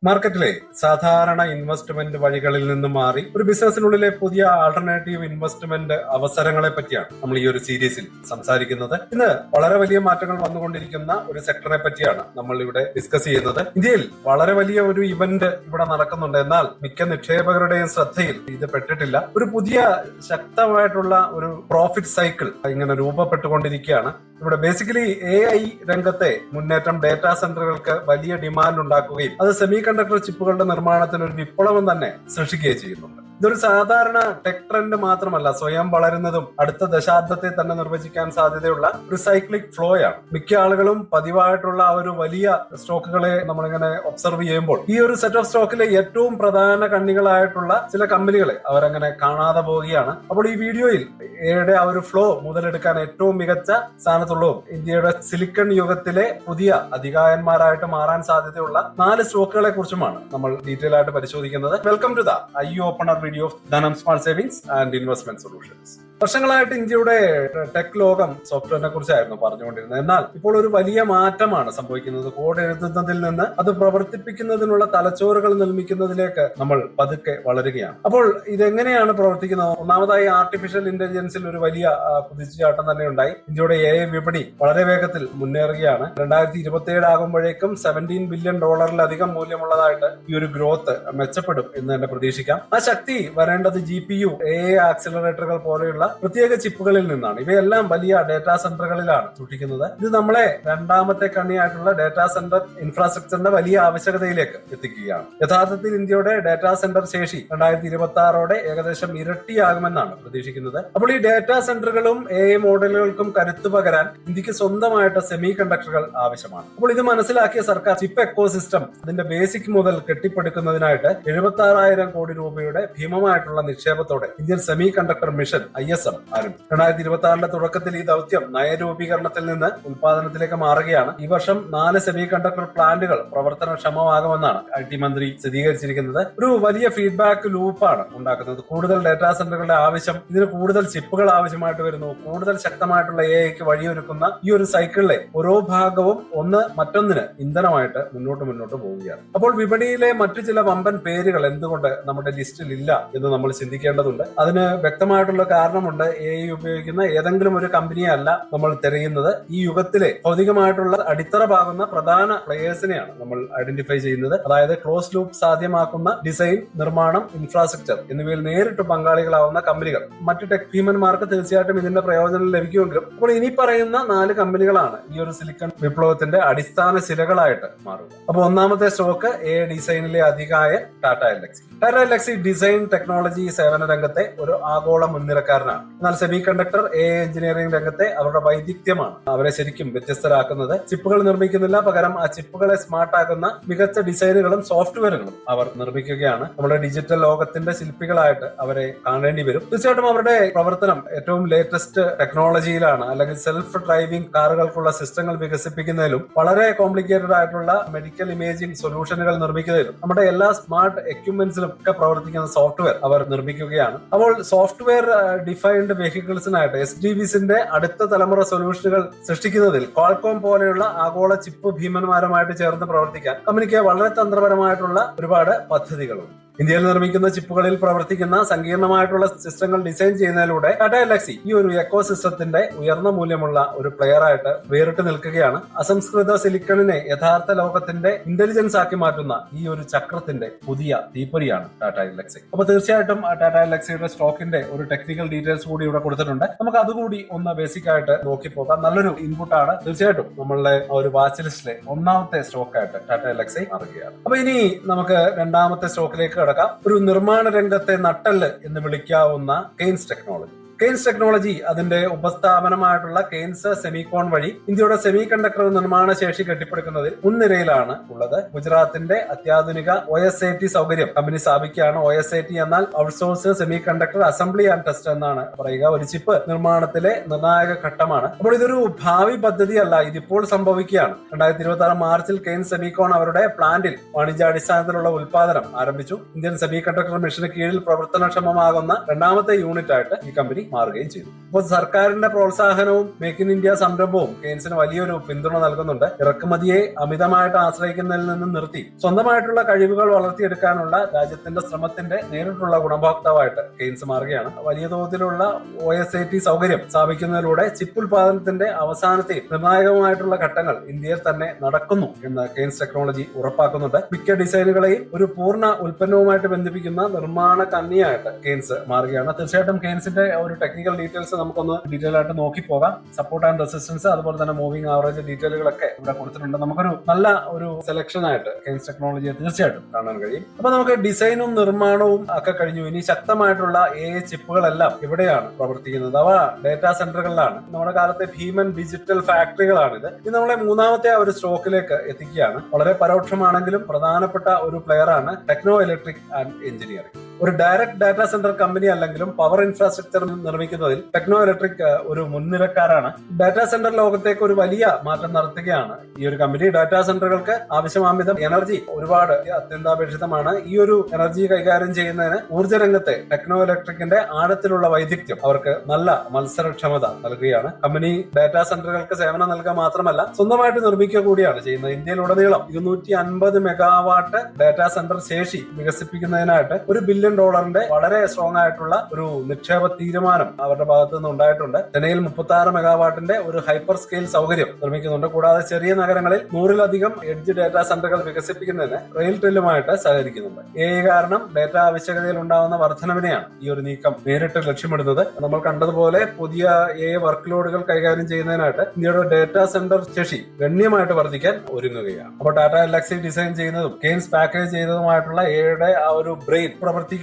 മാർക്കറ്റിലെ സാധാരണ ഇൻവെസ്റ്റ്മെന്റ് വഴികളിൽ നിന്ന് മാറി ഒരു ബിസിനസിനുള്ളിലെ പുതിയ ആൾട്ടർനേറ്റീവ് ഇൻവെസ്റ്റ്മെന്റ് അവസരങ്ങളെ പറ്റിയാണ് നമ്മൾ ഈ ഒരു സീരീസിൽ സംസാരിക്കുന്നത്. ഇന്ന് വളരെ വലിയ മാറ്റങ്ങൾ വന്നുകൊണ്ടിരിക്കുന്ന ഒരു സെക്ടറെ പറ്റിയാണ് നമ്മൾ ഇവിടെ ഡിസ്കസ് ചെയ്യുന്നത്. ഇന്ത്യയിൽ വളരെ വലിയ ഒരു ഇവന്റ് ഇവിടെ നടക്കുന്നുണ്ട്. എന്നാൽ മിക്ക നിക്ഷേപകരുടെയും ശ്രദ്ധയിൽ ഇത് പെട്ടിട്ടില്ല. ഒരു പുതിയ ശക്തമായിട്ടുള്ള ഒരു പ്രോഫിറ്റ് സൈക്കിൾ ഇങ്ങനെ രൂപപ്പെട്ടുകൊണ്ടിരിക്കുകയാണ്. ഇവിടെ ബേസിക്കലി AI രംഗത്തെ മുന്നേറ്റം ഡേറ്റാ സെന്ററുകൾക്ക് വലിയ ഡിമാൻഡ് ഉണ്ടാക്കുകയും അത് സെമി കണ്ടക്ടർ ചിപ്പുകളുടെ നിർമ്മാണത്തിന് ഒരു വിപ്ലവം തന്നെ സൃഷ്ടിക്കുകയും ചെയ്യുന്നുണ്ട്. ഇതൊരു സാധാരണ ടെക് ട്രെൻഡ് മാത്രമല്ല, സ്വയം വളരുന്നതും അടുത്ത ദശാബ്ദത്തെ തന്നെ നിർവചിക്കാൻ സാധ്യതയുള്ള ഒരു സൈക്ലിക് ഫ്ലോ ആണ്. മിക്ക ആളുകളും പതിവായിട്ടുള്ള ആ ഒരു വലിയ സ്റ്റോക്കുകളെ നമ്മളിങ്ങനെ ഒബ്സർവ് ചെയ്യുമ്പോൾ ഈ ഒരു സെറ്റ് ഓഫ് സ്റ്റോക്കിലെ ഏറ്റവും പ്രധാന കണ്ണികളായിട്ടുള്ള ചില കമ്പനികളെ അവരങ്ങനെ കാണാതെ പോവുകയാണ്. അപ്പോൾ ഈ വീഡിയോയിൽ എയുടെ ആ ഒരു ഫ്ലോ മുതലെടുക്കാൻ ഏറ്റവും മികച്ച സ്ഥാനത്തുള്ളതും ഇന്ത്യയുടെ സിലിക്കൺ യുഗത്തിലെ പുതിയ അധികായന്മാരായിട്ട് മാറാൻ സാധ്യതയുള്ള 4 സ്റ്റോക്കുകളെ കുറിച്ചുമാണ് നമ്മൾ ഡീറ്റെയിൽ ആയിട്ട് പരിശോധിക്കുന്നത്. Welcome to the eye opener video of Dhanam smart savings and investment solutions. വർഷങ്ങളായിട്ട് ഇന്ത്യയുടെ ടെക് ലോകം സോഫ്റ്റ്വെയറിനെ കുറിച്ചായിരുന്നു പറഞ്ഞുകൊണ്ടിരുന്നത്. എന്നാൽ ഇപ്പോൾ ഒരു വലിയ മാറ്റമാണ് സംഭവിക്കുന്നത്. കോഡ് എഴുതുന്നതിൽ നിന്ന് അത് പ്രവർത്തിപ്പിക്കുന്നതിനുള്ള തലച്ചോറുകൾ നിർമ്മിക്കുന്നതിലേക്ക് നമ്മൾ പതുക്കെ വളരുകയാണ്. അപ്പോൾ ഇതെങ്ങനെയാണ് പ്രവർത്തിക്കുന്നത്? ഒന്നാമതായി ആർട്ടിഫിഷ്യൽ ഇന്റലിജൻസിൽ ഒരു വലിയ കുതിച്ചുചാട്ടം തന്നെ ഉണ്ടായി. ഇന്ത്യയുടെ AI വിപണി വളരെ വേഗത്തിൽ മുന്നേറുകയാണ്. 2027 ആകുമ്പോഴേക്കും $17 ബില്യൺ മൂല്യമുള്ളതായിട്ട് ഈ ഒരു ഗ്രോത്ത് മെച്ചപ്പെടും എന്ന് തന്നെ പ്രതീക്ഷിക്കാം. ആ ശക്തി വരേണ്ടത് GPU, AI ആക്സിലറേറ്ററുകൾ പോലെയുള്ള പ്രത്യേക ചിപ്പുകളിൽ നിന്നാണ്. ഇവയെല്ലാം വലിയ ഡേറ്റാ സെന്ററുകളിലാണ് സൂക്ഷിക്കുന്നത്. ഇത് നമ്മളെ രണ്ടാമത്തെ കണ്ണിയായിട്ടുള്ള ഡേറ്റാ സെന്റർ ഇൻഫ്രാസ്ട്രക്ചറിന്റെ വലിയ ആവശ്യകതയിലേക്ക് എത്തിക്കുകയാണ്. യഥാർത്ഥത്തിൽ ഇന്ത്യയുടെ ഡേറ്റാ സെന്റർ ശേഷി 2026 ഏകദേശം ഇരട്ടിയാകുമെന്നാണ് പ്രതീക്ഷിക്കുന്നത്. അപ്പോൾ ഈ ഡേറ്റാ സെന്ററുകളും AI മോഡലുകൾക്കും കരുത്തു പകരാൻ ഇന്ത്യക്ക് സ്വന്തമായിട്ട് സെമി കണ്ടക്ടറുകൾ ആവശ്യമാണ്. അപ്പോൾ ഇത് മനസ്സിലാക്കിയ സർക്കാർ ചിപ്പ് എക്കോസിസ്റ്റം അതിന്റെ ബേസിക് മുതൽ കെട്ടിപ്പടുക്കുന്നതിനായിട്ട് 76,000 കോടി രൂപയുടെ ഭീമമായിട്ടുള്ള നിക്ഷേപത്തോടെ Indian semiconductor mission ISM ആരംഭിച്ചു. 2026 തുടക്കത്തിൽ ഈ ദൗത്യം നയരൂപീകരണത്തിൽ നിന്ന് ഉൽപാദനത്തിലേക്ക് മാറുകയാണ്. ഈ വർഷം 4 സെമി കണ്ടക്ടർ പ്ലാന്റുകൾ പ്രവർത്തനക്ഷമമാകുമെന്നാണ് IT മന്ത്രി സ്ഥിരീകരിച്ചിരിക്കുന്നത്. ഒരു വലിയ ഫീഡ്ബാക്ക് ലൂപ്പാണ് ഉണ്ടാക്കുന്നത്. കൂടുതൽ ഡേറ്റാ സെന്ററുകളുടെ ആവശ്യം, ഇതിന് കൂടുതൽ ചിപ്പുകൾ ആവശ്യമായിട്ട് വരുന്നു. കൂടുതൽ ശക്തമായിട്ടുള്ള AIക്ക് വഴിയൊരുക്കുന്ന ഈ ഒരു സൈക്കിളിലെ ഓരോ ഭാഗവും ഒന്ന് മറ്റൊന്നിന് ഇന്ധനമായിട്ട് മുന്നോട്ട് പോവുകയാണ്. അപ്പോൾ വിപണിയിലെ മറ്റു ചില വമ്പൻ പേരുകൾ എന്തുകൊണ്ട് നമ്മുടെ ലിസ്റ്റിൽ ഇല്ല എന്ന് നമ്മൾ ചിന്തിക്കേണ്ടതുണ്ട്. അതിന് വ്യക്തമായിട്ടുള്ള കാരണമുണ്ട്. AI ഉപയോഗിക്കുന്ന ഏതെങ്കിലും ഒരു കമ്പനിയെ അല്ല നമ്മൾ തിരയുന്നത്. ഈ യുഗത്തിലെ ഭൗതികമായിട്ടുള്ള അടിത്തറ പാകുന്ന പ്രധാന പ്ലേയേഴ്സിനെയാണ് നമ്മൾ ഐഡന്റിഫൈ ചെയ്യുന്നത്. അതായത് ക്ലോസ് ലൂപ്പ് സാധ്യമാക്കുന്ന ഡിസൈൻ, നിർമ്മാണം, ഇൻഫ്രാസ്ട്രക്ചർ എന്നിവയിൽ നേരിട്ട് പങ്കാളികളാവുന്ന കമ്പനികൾ. മറ്റു ടെക് ഭീമന്മാർക്ക് തീർച്ചയായിട്ടും ഇതിന്റെ പ്രയോജനം ലഭിക്കുമെങ്കിലും അപ്പോൾ ഇനി പറയുന്ന 4 കമ്പനികളാണ് ഈ ഒരു സിലിക്കൺ വിപ്ലവത്തിന്റെ അടിസ്ഥാന ശിലകളായിട്ട് മാറുക. അപ്പോൾ ഒന്നാമത്തെ സ്റ്റോക്ക് AI ഡിസൈനിലെ അധികായൻ ടാറ്റ എൽഎക്സി. ടാറ്റ എൽഎക്സി ഡിസൈൻ ടെക്നോളജി സേവന രംഗത്തെ ഒരു ആഗോള മുൻനിരക്കാരനാണ്. എന്നാൽ സെമി കണ്ടക്ടർ AI എഞ്ചിനീയറിംഗ് രംഗത്തെ അവരുടെ വൈദഗ്ധ്യമാണ് അവരെ ശരിക്കും വ്യത്യസ്തരാക്കുന്നത്. ചിപ്പുകൾ നിർമ്മിക്കുന്നില്ല, പകരം ആ ചിപ്പുകളെ സ്മാർട്ട് ആക്കുന്ന മികച്ച ഡിസൈനുകളും സോഫ്റ്റ്വെയറുകളും അവർ നിർമ്മിക്കുകയാണ്. നമ്മുടെ ഡിജിറ്റൽ ലോകത്തിന്റെ ശില്പികളായിട്ട് അവരെ കാണേണ്ടി വരും. തീർച്ചയായിട്ടും അവരുടെ പ്രവർത്തനം ഏറ്റവും ലേറ്റസ്റ്റ് ടെക്നോളജിയിലാണ്. അല്ലെങ്കിൽ സെൽഫ് ഡ്രൈവിംഗ് കാറുകൾക്കുള്ള സിസ്റ്റങ്ങൾ വികസിപ്പിക്കുന്നതിലും വളരെ കോംപ്ലിക്കേറ്റഡ് ആയിട്ടുള്ള മെഡിക്കൽ ഇമേജിംഗ് സൊല്യൂഷനുകൾ നിർമ്മിക്കുന്നതിലും നമ്മുടെ എല്ലാ സ്മാർട്ട് എക്യുപ്മെന്റ്സിലും ഒക്കെ പ്രവർത്തിക്കുന്ന സോഫ്റ്റ്വെയർ അവർ നിർമ്മിക്കുകയാണ്. അപ്പോൾ സോഫ്റ്റ്വെയർ ഡിഫൈൻഡ് വെഹിക്കിൾസിനായിട്ട് SDVസിന്റെ അടുത്ത തലമുറ സൊല്യൂഷനുകൾ സൃഷ്ടിക്കുന്നതിൽ ക്വാൾകോം പോലെയുള്ള ആഗോള ചിപ്പ് ഭീമന്മാരുമായിട്ട് ചേർന്ന് പ്രവർത്തിക്കാൻ കമ്പനിക്ക് വളരെ തന്ത്രപരമായിട്ടുള്ള ഒരുപാട് പദ്ധതികളുണ്ട്. ഇന്ത്യയിൽ നിർമ്മിക്കുന്ന ചിപ്പുകളിൽ പ്രവർത്തിക്കുന്ന സങ്കീർണമായിട്ടുള്ള സിസ്റ്റങ്ങൾ ഡിസൈൻ ചെയ്യുന്നതിലൂടെ ടാറ്റ എൽഎക്സി ഈ ഒരു എക്കോ സിസ്റ്റത്തിന്റെ ഉയർന്ന മൂല്യമുള്ള ഒരു പ്ലെയർ ആയിട്ട് വേറിട്ട് നിൽക്കുകയാണ്. അസംസ്കൃത സിലിക്കണിനെ യഥാർത്ഥ ലോകത്തിന്റെ ഇന്റലിജൻസ് ആക്കി മാറ്റുന്ന ഈ ഒരു ചക്രത്തിന്റെ പുതിയ തീപ്പൊരിയാണ് ടാറ്റ എൽഎക്സി. അപ്പൊ തീർച്ചയായിട്ടും ടാറ്റ എൽഎക്സിയുടെ സ്റ്റോക്കിന്റെ ഒരു ടെക്നിക്കൽ ഡീറ്റെയിൽസ് കൂടി ഇവിടെ കൊടുത്തിട്ടുണ്ട്. നമുക്ക് അതുകൂടി ഒന്ന് ബേസിക് ആയിട്ട് നോക്കി പോകാം. നല്ലൊരു ഇൻപുട്ടാണ്. തീർച്ചയായിട്ടും നമ്മളുടെ ഒരു വാച്ച് ലിസ്റ്റിലെ ഒന്നാമത്തെ സ്റ്റോക്കായിട്ട് ടാറ്റ എൽഎക്സി മാറുകയാണ്. അപ്പൊ ഇനി നമുക്ക് രണ്ടാമത്തെ സ്റ്റോക്കിലേക്ക് കടക്കാം. ഒരു നിർമ്മാണ രംഗത്തെ നട്ടെല്ല് എന്ന് വിളിക്കാവുന്ന കെയ്ൻസ് ടെക്നോളജി. കെയ്ൻസ് ടെക്നോളജി അതിന്റെ ഉപസ്ഥാപനമായിട്ടുള്ള കെയ്ൻസ് സെമികോൺ വഴി ഇന്ത്യയുടെ സെമി കണ്ടക്ടർ നിർമ്മാണ ശേഷി കെട്ടിപ്പടുക്കുന്നതിൽ മുൻനിരയിലാണ് ഉള്ളത്. ഗുജറാത്തിന്റെ അത്യാധുനിക OSAT സൗകര്യം കമ്പനി സ്ഥാപിക്കുകയാണ്. OSAT എന്നാൽ outsource semi conductor assembly and test എന്നാണ് പറയുക. ഒരു ചിപ്പ് നിർമ്മാണത്തിലെ നിർണായക ഘട്ടമാണ്. അപ്പോൾ ഇതൊരു ഭാവി പദ്ധതിയല്ല, ഇതിപ്പോൾ സംഭവിക്കുകയാണ്. 2026 മാർച്ചിൽ കെയ്ൻസ് സെമികോൺ അവരുടെ പ്ലാന്റിൽ വാണിജ്യാടിസ്ഥാനത്തിലുള്ള ഉൽപാദനം ആരംഭിച്ചു. ഇന്ത്യൻ സെമി കണ്ടക്ടർ മിഷന് കീഴിൽ പ്രവർത്തനക്ഷമമാകുന്ന രണ്ടാമത്തെ യൂണിറ്റ് ആയിട്ട് ഈ കമ്പനി മാറുകയും ചെയ്തു. അപ്പോൾ സർക്കാരിന്റെ പ്രോത്സാഹനവും മേക്ക് ഇൻ ഇന്ത്യ സംരംഭവും കെയ്ൻസിന് വലിയൊരു പിന്തുണ നൽകുന്നുണ്ട്. ഇറക്കുമതിയെ അമിതമായിട്ട് ആശ്രയിക്കുന്നതിൽ നിന്നും നിർത്തി സ്വന്തമായിട്ടുള്ള കഴിവുകൾ വളർത്തിയെടുക്കാനുള്ള രാജ്യത്തിന്റെ ശ്രമത്തിന്റെ നേരിട്ടുള്ള ഗുണഭോക്താവായിട്ട് കെയ്ൻസ് മാറുകയാണ്. വലിയ തോതിലുള്ള OSAT സൗകര്യം സ്ഥാപിക്കുന്നതിലൂടെ ചിപ്പ് ഉൽപാദനത്തിന്റെ അവസാനത്തെയും നിർണായകമായിട്ടുള്ള ഘട്ടങ്ങൾ ഇന്ത്യയിൽ തന്നെ നടക്കുന്നു എന്ന് കെയ്ൻസ് ടെക്നോളജി ഉറപ്പാക്കുന്നുണ്ട്. മിക്ക ഡിസൈനുകളെയും ഒരു പൂർണ്ണ ഉൽപ്പന്നവുമായിട്ട് ബന്ധിപ്പിക്കുന്ന നിർമ്മാണ കണ്ണിയായിട്ട് കെയ്ൻസ് മാറുകയാണ്. തീർച്ചയായിട്ടും കെയ്ൻസിന്റെ ഒരു ടെക്നിക്കൽ ഡീറ്റെയിൽസ് നമുക്കൊന്ന് ഡീറ്റെയിൽ ആയിട്ട് നോക്കി പോകാം. സപ്പോർട്ട് ആൻഡ് റെസിസ്റ്റൻസ്, അതുപോലെ തന്നെ മൂവിംഗ് ആവറേജ് ഡീറ്റെയിലുകളൊക്കെ ഇവിടെ കൊടുത്തിട്ടുണ്ട്. നമുക്കൊരു നല്ല ഒരു സെലക്ഷൻ ആയിട്ട് കെയ്ൻസ് ടെക്നോളജിയെ തീർച്ചയായിട്ടും കാണാൻ കഴിയും. അപ്പൊ നമുക്ക് ഡിസൈനും നിർമ്മാണവും ഒക്കെ കഴിഞ്ഞു. ഇനി ശക്തമായിട്ടുള്ള AI ചിപ്പുകളെല്ലാം ഇവിടെയാണ് പ്രവർത്തിക്കുന്നത്. അവ ഡേറ്റാ സെന്ററുകളിലാണ്. നമ്മുടെ കാലത്തെ ഭീമൻ ഡിജിറ്റൽ ഫാക്ടറികളാണിത്. ഇത് നമ്മളെ മൂന്നാമത്തെ ഒരു സ്ട്രോക്കിലേക്ക് എത്തിക്കുകയാണ്. വളരെ പരോക്ഷമാണെങ്കിലും പ്രധാനപ്പെട്ട ഒരു പ്ലെയറാണ് ടെക്നോ ഇലക്ട്രിക് ആൻഡ് എഞ്ചിനീയറിംഗ്. ഒരു ഡയറക്ട് ഡാറ്റാ സെന്റർ കമ്പനി അല്ലെങ്കിലും പവർ ഇൻഫ്രാസ്ട്രക്ചർ നിർമ്മിക്കുന്നതിൽ ടെക്നോ ഇലക്ട്രിക് ഒരു മുൻനിരക്കാരാണ്. ഡാറ്റാ സെന്റർ ലോകത്തേക്ക് ഒരു വലിയ മാറ്റം നടത്തുകയാണ് ഈ ഒരു കമ്പനി. ഡാറ്റാ സെന്ററുകൾക്ക് ആവശ്യമാമിതം എനർജി ഒരുപാട് അത്യന്താപേക്ഷിതമാണ്. ഈ ഒരു എനർജി കൈകാര്യം ചെയ്യുന്നതിന് ഊർജ്ജ രംഗത്തെ ടെക്നോ ഇലക്ട്രിക്കിന്റെ ആഴത്തിലുള്ള വൈദഗ്ധ്യം അവർക്ക് നല്ല മത്സരക്ഷമത നൽകുകയാണ്. കമ്പനി ഡാറ്റാ സെന്ററുകൾക്ക് സേവനം നൽകുക മാത്രമല്ല സ്വന്തമായിട്ട് നിർമ്മിക്കുക കൂടിയാണ് ചെയ്യുന്നത്. ഇന്ത്യയിലുടനീളം 250 മെഗാവാട്ട് ഡാറ്റാ സെന്റർ ശേഷി വികസിപ്പിക്കുന്നതിനായിട്ട് $1 ബില്യൺ വളരെ സ്ട്രോങ് ആയിട്ടുള്ള ഒരു നിക്ഷേപ തീരുമാനം അവരുടെ ഭാഗത്തു നിന്ന് ഉണ്ടായിട്ടുണ്ട്. ചെന്നൈയിൽ 36 മെഗാവാട്ടിന്റെ ഒരു ഹൈപ്പർ സ്കെയിൽ സൗകര്യം നിർമ്മിക്കുന്നുണ്ട്. കൂടാതെ ചെറിയ നഗരങ്ങളിൽ 100-ലധികം എഡ്ജ് ഡാറ്റാ സെന്ററുകൾ വികസിപ്പിക്കുന്നതിന് റെയിൽടെല്ലുമായിട്ട് സഹകരിക്കുന്നുണ്ട്. AI കാരണം ഡാറ്റ ആവശ്യകതയിൽ ഉണ്ടാകുന്ന വർധനവിനെയാണ് ഈ ഒരു നീക്കം നേരിട്ട് ലക്ഷ്യമിടുന്നത്. നമ്മൾ കണ്ടതുപോലെ പുതിയ AI വർക്ക് ലോഡുകൾ കൈകാര്യം ചെയ്യുന്നതിനായിട്ട് ഇന്ത്യയുടെ ഡാറ്റാ സെന്റർ ശേഷി ഗണ്യമായിട്ട് വർദ്ധിക്കാൻ ഒരുങ്ങുകയാണ്. അപ്പോൾ ടാറ്റ എൽഎക്സി ഡിസൈൻ ചെയ്യുന്നതും കെയ്ൻസ് പാക്കേജ് ചെയ്തതുമായിട്ടുള്ള AI ആ ഒരു ബ്രെയിൻ പ്രവർത്തിക്കുന്ന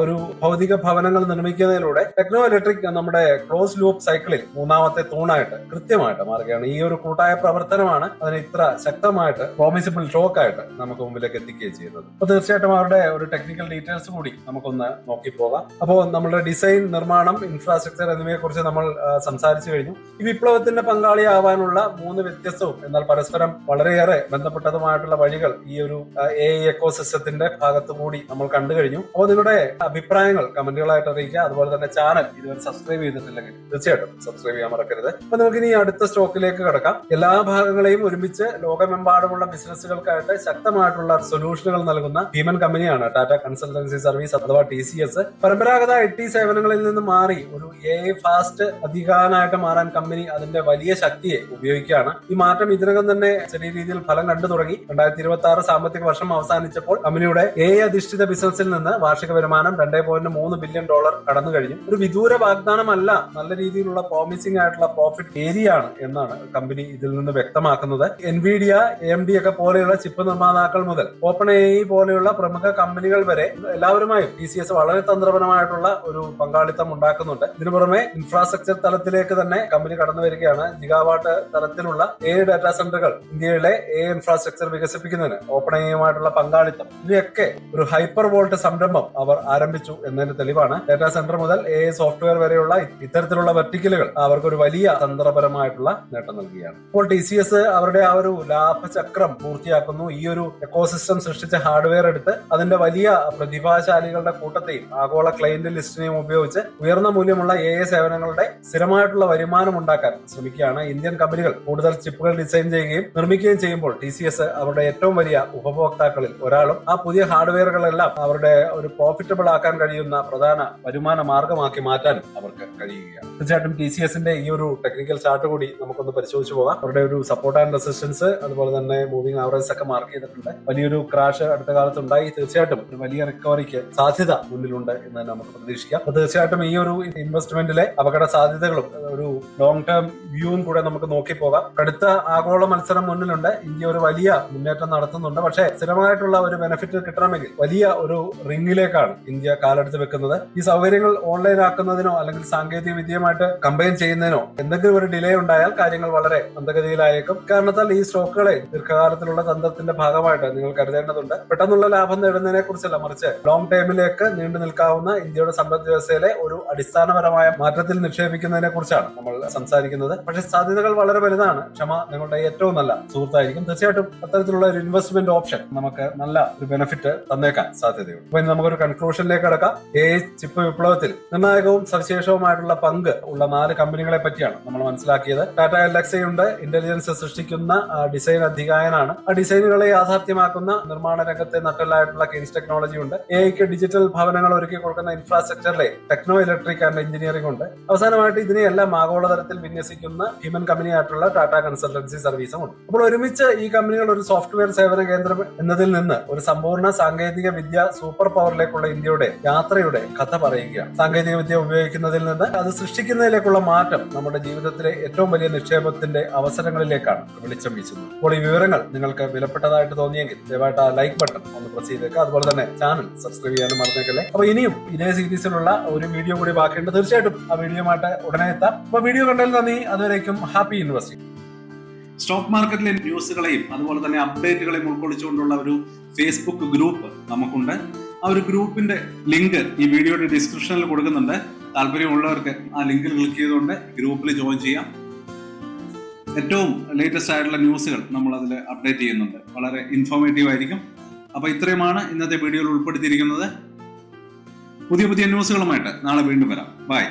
ഒരു ഭൗതിക ഭവനങ്ങൾ നിർമ്മിക്കുന്നതിലൂടെ ടെക്നോ ഇലക്ട്രിക് നമ്മുടെ ക്ലോസ് ലൂപ്പ് സൈക്കിളിൽ മൂന്നാമത്തെ തൂണായിട്ട് കൃത്യമായിട്ട് മാറുകയാണ്. ഈ ഒരു കൂട്ടായ പ്രവർത്തനമാണ് അതിനെ ഇത്ര ശക്തമായിട്ട് പ്രോമിസിബിൾ ഷോക്കായിട്ട് നമുക്ക് മുമ്പിലേക്ക് എത്തിക്കുകയും ചെയ്യുന്നത്. അപ്പൊ തീർച്ചയായിട്ടും അവരുടെ ഒരു ടെക്നിക്കൽ ഡീറ്റെയിൽസ് കൂടി നമുക്കൊന്ന് നോക്കി പോകാം. അപ്പോൾ നമ്മുടെ ഡിസൈൻ, നിർമ്മാണം, ഇൻഫ്രാസ്ട്രക്ചർ എന്നിവയെ കുറിച്ച് നമ്മൾ സംസാരിച്ചു കഴിഞ്ഞു. ഈ വിപ്ലവത്തിന്റെ പങ്കാളിയാവാനുള്ള 3 വ്യത്യസ്തവും എന്നാൽ പരസ്പരം വളരെയേറെ ബന്ധപ്പെട്ടതുമായിട്ടുള്ള വഴികൾ ഈ ഒരു AI എക്കോസിസ്റ്റത്തിന്റെ ഭാഗത്തു കൂടി നമ്മൾ കണ്ടു കഴിഞ്ഞു. അപ്പോൾ നിങ്ങളുടെ അഭിപ്രായങ്ങൾ കമന്റുകളായിട്ട് അറിയിക്കുക. അതുപോലെ തന്നെ ചാനൽ ഇതുവരെ സബ്സ്ക്രൈബ് ചെയ്തിട്ടില്ലെങ്കിൽ തീർച്ചയായിട്ടും സബ്സ്ക്രൈബ് ചെയ്യാൻ മറക്കരുത്. അപ്പൊ നമുക്ക് ഇനി അടുത്ത സ്റ്റോക്കിലേക്ക് കടക്കാം. എല്ലാ ഭാഗങ്ങളെയും ഒരുമിച്ച് ലോകമെമ്പാടുമുള്ള ബിസിനസ്സുകൾക്കായിട്ട് ശക്തമായിട്ടുള്ള സൊല്യൂഷനുകൾ നൽകുന്ന ഭീമൻ കമ്പനിയാണ് ടാറ്റ കൺസൾട്ടൻസി സർവീസ് അഥവാ TCS. പരമ്പരാഗത IT സേവനങ്ങളിൽ നിന്ന് മാറി ഒരു AI ഫാസ്റ്റ് അധികാരനായിട്ട് മാറാൻ കമ്പനി അതിന്റെ വലിയ ശക്തിയെ ഉപയോഗിക്കുകയാണ്. ഈ മാറ്റം ഇതിനകം തന്നെ ചെറിയ രീതിയിൽ ഫലം കണ്ടു തുടങ്ങി. 2026 സാമ്പത്തിക വർഷം അവസാനിച്ചപ്പോൾ കമ്പനിയുടെ AI അധിഷ്ഠിത ബിസിനസിൽ നിന്ന് വാർഷിക വരുമാനം $2.3 ബില്യൺ കടന്നു കഴിഞ്ഞു. ഒരു വിദൂര വാഗ്ദാനമല്ല, നല്ല രീതിയിലുള്ള പ്രോമിസിംഗ് ആയിട്ടുള്ള പ്രോഫിറ്റ് ഏരിയ ആണ് എന്നാണ് കമ്പനി ഇതിൽ നിന്ന് വ്യക്തമാക്കുന്നത്. എൻവിഡിയ, AMD ഒക്കെ പോലെയുള്ള ചിപ്പ് നിർമ്മാതാക്കൾ മുതൽ OpenAI പോലെയുള്ള പ്രമുഖ കമ്പനികൾ വരെ എല്ലാവരുമായും TCS വളരെ തന്ത്രപരമായിട്ടുള്ള ഒരു പങ്കാളിത്തം ഉണ്ടാക്കുന്നുണ്ട്. ഇതിനു പുറമെ ഇൻഫ്രാസ്ട്രക്ചർ തലത്തിലേക്ക് തന്നെ കമ്പനി കടന്നു വരികയാണ്. ജിഗാവാട്ട് തലത്തിലുള്ള AI ഡാറ്റാ സെന്ററുകൾ ഇന്ത്യയിലെ AI ഇൻഫ്രാസ്ട്രക്ചർ വികസിപ്പിക്കുന്നതിന് OpenAIയുമായിട്ടുള്ള പങ്കാളിത്തം ഇവയൊക്കെ ഒരു ഹൈപ്പർ വോൾട്ട് സംരംഭം അവർ ആരംഭിച്ചു എന്നതിന്റെ തെളിവാണ്. ഡാറ്റാ സെന്റർ മുതൽ AI സോഫ്റ്റ്വെയർ വരെയുള്ള ഇത്തരത്തിലുള്ള വെർട്ടിക്കലുകൾ അവർക്ക് വലിയ തന്ത്രപരമായിട്ടുള്ള നേട്ടം നൽകുകയാണ്. അപ്പോൾ TCS അവരുടെ ആ ഒരു ലാഭചക്രം പൂർത്തിയാക്കുന്നു. ഈ ഒരു എക്കോസിസ്റ്റം സൃഷ്ടിച്ച ഹാർഡ്വെയർ എടുത്ത് അതിന്റെ വലിയ പ്രതിഭാശാലികളുടെ കൂട്ടത്തെയും ആഗോള ക്ലയന്റ് ലിസ്റ്റിനെയും ഉപയോഗിച്ച് ഉയർന്ന മൂല്യമുള്ള AI സേവനങ്ങളുടെ സ്ഥിരമായിട്ടുള്ള വരുമാനം ഉണ്ടാക്കാൻ ശ്രമിക്കുകയാണ്. ഇന്ത്യൻ കമ്പനികൾ കൂടുതൽ ചിപ്പുകൾ ഡിസൈൻ ചെയ്യുകയും നിർമ്മിക്കുകയും ചെയ്യുമ്പോൾ TCS അവരുടെ ഏറ്റവും വലിയ ഉപഭോക്താക്കളിൽ ഒരാളും ആ പുതിയ ഹാർഡ്വെയറുകളെല്ലാം അവരുടെ ഒരു പ്രോഫിറ്റബിൾ ആക്കാൻ കഴിയുന്ന പ്രധാന വരുമാന മാർഗമാക്കി മാറ്റാൻ അവർക്ക് കഴിയുകയാണ്. തീർച്ചയായിട്ടും TCSന്റെ ഈ ഒരു ടെക്നിക്കൽ ചാർട്ട് കൂടി നമുക്കൊന്ന് പരിശോധിച്ചു പോകാം. അവരുടെ ഒരു സപ്പോർട്ട് ആൻഡ് റെസിസ്റ്റൻസ്, അതുപോലെ തന്നെ മൂവിംഗ് ആവറേജ് ഒക്കെ മാർക്ക് ചെയ്തിട്ടുണ്ട്. വലിയൊരു ക്രാഷ് അടുത്ത കാലത്ത് ഉണ്ടായി. തീർച്ചയായിട്ടും ഒരു വലിയ റിക്കവറിക്ക് സാധ്യത മുന്നിലുണ്ട് എന്ന് തന്നെ നമുക്ക് പ്രതീക്ഷിക്കാം. അപ്പൊ തീർച്ചയായിട്ടും ഈ ഒരു ഇൻവെസ്റ്റ്മെന്റിലെ അപകട സാധ്യതകളും ഒരു ലോങ് ടേം വ്യൂവും കൂടെ നമുക്ക് നോക്കി പോകാം. കടുത്ത ആഗോള മത്സരം മുന്നിലുണ്ട്. ഇന്ത്യ ഒരു വലിയ മുന്നേറ്റം നടത്തുന്നുണ്ട്. പക്ഷേ സ്ഥിരമായിട്ടുള്ള ഒരു ബെനിഫിറ്റ് കിട്ടണമെങ്കിൽ വലിയ ഒരു റിംഗിലേക്കാണ് ഇന്ത്യ കാലെടുത്ത് വെക്കുന്നത്. ഈ സൗകര്യങ്ങൾ ഓൺലൈൻ ആക്കുന്നതിനോ അല്ലെങ്കിൽ സാങ്കേതിക വിദ്യയുമായിട്ട് കമ്പൈൻ ചെയ്യുന്നതിനോ എന്തെങ്കിലും ഒരു ഡിലേ ഉണ്ടായാൽ കാര്യങ്ങൾ വളരെ മന്ദഗതിയിലായേക്കും. കാരണത്താൽ ഈ സ്റ്റോക്കുകളെ ദീർഘകാലത്തിലുള്ള തന്ത്രത്തിന്റെ ഭാഗമായിട്ട് നിങ്ങൾ കരുതേണ്ടതുണ്ട്. പെട്ടെന്നുള്ള ലാഭം നേടുന്നതിനെ കുറിച്ചല്ല, മറിച്ച് ലോങ് ടൈമിലേക്ക് നീണ്ടു നിൽക്കാവുന്ന ഇന്ത്യയുടെ സമ്പദ് വ്യവസ്ഥയിലെ ഒരു അടിസ്ഥാനപരമായ മാറ്റത്തിൽ നിക്ഷേപിക്കുന്നതിനെ കുറിച്ചാണ് നമ്മൾ സംസാരിക്കുന്നത്. പക്ഷേ സാധ്യതകൾ വളരെ വലുതാണ്. ക്ഷമ നിങ്ങളുടെ ഏറ്റവും നല്ല സുഹൃത്തായിരിക്കും. തീർച്ചയായിട്ടും അത്തരത്തിലുള്ള ഒരു ഇൻവെസ്റ്റ്മെന്റ് ഓപ്ഷൻ നമുക്ക് നല്ല ഒരു ബെനിഫിറ്റ് തന്നേക്കാൻ സാധ്യതയുണ്ട്. അപ്പൊ ഇനി നമുക്കൊരു കൺക്ലൂഷനിലേക്ക് കടക്കാം. AI ചിപ്പ് വിപ്ലവത്തിൽ നിർണായകവും സവിശേഷവുമായിട്ടുള്ള പങ്ക് ഉള്ള 4 കമ്പനികളെ പറ്റിയാണ് നമ്മൾ മനസ്സിലാക്കിയത്. ടാറ്റ എൽഎക്സയുണ്ട്, ഇന്റലിജൻസ് സൃഷ്ടിക്കുന്ന ഡിസൈൻ അധികായനാണ്. ആ ഡിസൈനുകളെ യാഥാർത്ഥ്യമാക്കുന്ന നിർമ്മാണ രംഗത്തെ നട്ടലായിട്ടുള്ള കെയ്ൻസ് ടെക്നോളജി ഉണ്ട്. എഐക്ക് ഡിജിറ്റൽ ഭവനങ്ങൾ ഒരുക്കി കൊടുക്കുന്ന ഇൻഫ്രാസ്ട്രക്ചറിലെ ടെക്നോ ഇലക്ട്രിക് ആൻഡ് എഞ്ചിനീയറിംഗ് ഉണ്ട്. അവസാനമായിട്ട് ഇതിനെയെല്ലാം ആഗോളതലത്തിൽ വിന്യസിക്കുന്ന ഹ്യൂമൻ കമ്പനിയായിട്ടുള്ള ടാറ്റ കൺസൾട്ടൻസി സർവീസും ഉണ്ട്. അപ്പോൾ ഒരുമിച്ച് ഈ കമ്പനികൾ ഒരു സോഫ്റ്റ്വെയർ സേവന കേന്ദ്രം എന്നതിൽ നിന്ന് ഒരു സമ്പൂർണ്ണ സാങ്കേതിക വിദ്യ സൂപ്പർ പവറിലേക്കുള്ള ഇന്ത്യയുടെ യാത്രയുടെ കഥ പറയുകയാണ്. സാങ്കേതിക വിദ്യ ഉപയോഗിക്കുന്നതിൽ നിന്ന് അത് സൃഷ്ടിക്കുന്നതിലേക്കുള്ള മാറ്റം നമ്മുടെ ജീവിതത്തിലെ ഏറ്റവും വലിയ നിക്ഷേപത്തിന്റെ അവസരങ്ങളിലേക്കാണ് വെളിച്ചം വീശുന്നത്. അപ്പോൾ ഈ വിവരങ്ങൾ നിങ്ങൾക്ക് വിലപ്പെട്ടതായിട്ട് തോന്നിയെങ്കിൽ ദയവായിട്ട് ആ ലൈക്ക് ബട്ടൺ ഒന്ന് പ്രസ് ചെയ്തേക്കുക. അതുപോലെ തന്നെ ചാനൽ സബ്സ്ക്രൈബ് ചെയ്യാനും മറന്നേക്കല്ലേ. അപ്പൊ ഇനിയും ഇതേ സീരീസിലുള്ള ഒരു വീഡിയോ കൂടി ബാക്കിയുണ്ട്. തീർച്ചയായിട്ടും ആ വീഡിയോയുമായിട്ട് ഉടനെ എത്താം. അപ്പൊ വീഡിയോ കണ്ടതിൽ നന്ദി. അതുവരേക്കും ഹാപ്പി ഇൻവെസ്റ്റിംഗ്. സ്റ്റോക്ക് മാർക്കറ്റിലെ ന്യൂസുകളെയും അതുപോലെ തന്നെ അപ്ഡേറ്റുകളെയും ഉൾക്കൊള്ളിച്ചുകൊണ്ടുള്ള ഒരു ഫേസ്ബുക്ക് ഗ്രൂപ്പ് നമുക്കുണ്ട്. ആ ഒരു ഗ്രൂപ്പിന്റെ ലിങ്ക് ഈ വീഡിയോയുടെ ഡിസ്ക്രിപ്ഷനിൽ കൊടുക്കുന്നുണ്ട്. താല്പര്യമുള്ളവർക്ക് ആ ലിങ്കിൽ ക്ലിക്ക് ചെയ്തുകൊണ്ട് ഗ്രൂപ്പിൽ ജോയിൻ ചെയ്യാം. ഏറ്റവും ലേറ്റസ്റ്റ് ആയിട്ടുള്ള ന്യൂസുകൾ നമ്മൾ അതിൽ അപ്ഡേറ്റ് ചെയ്യുന്നുണ്ട്. വളരെ ഇൻഫോർമേറ്റീവ് ആയിരിക്കും. അപ്പൊ ഇത്രയുമാണ് ഇന്നത്തെ വീഡിയോയിൽ ഉൾപ്പെടുത്തിയിരിക്കുന്നത്. പുതിയ ന്യൂസുകളുമായിട്ട് നാളെ വീണ്ടും വരാം. ബൈ.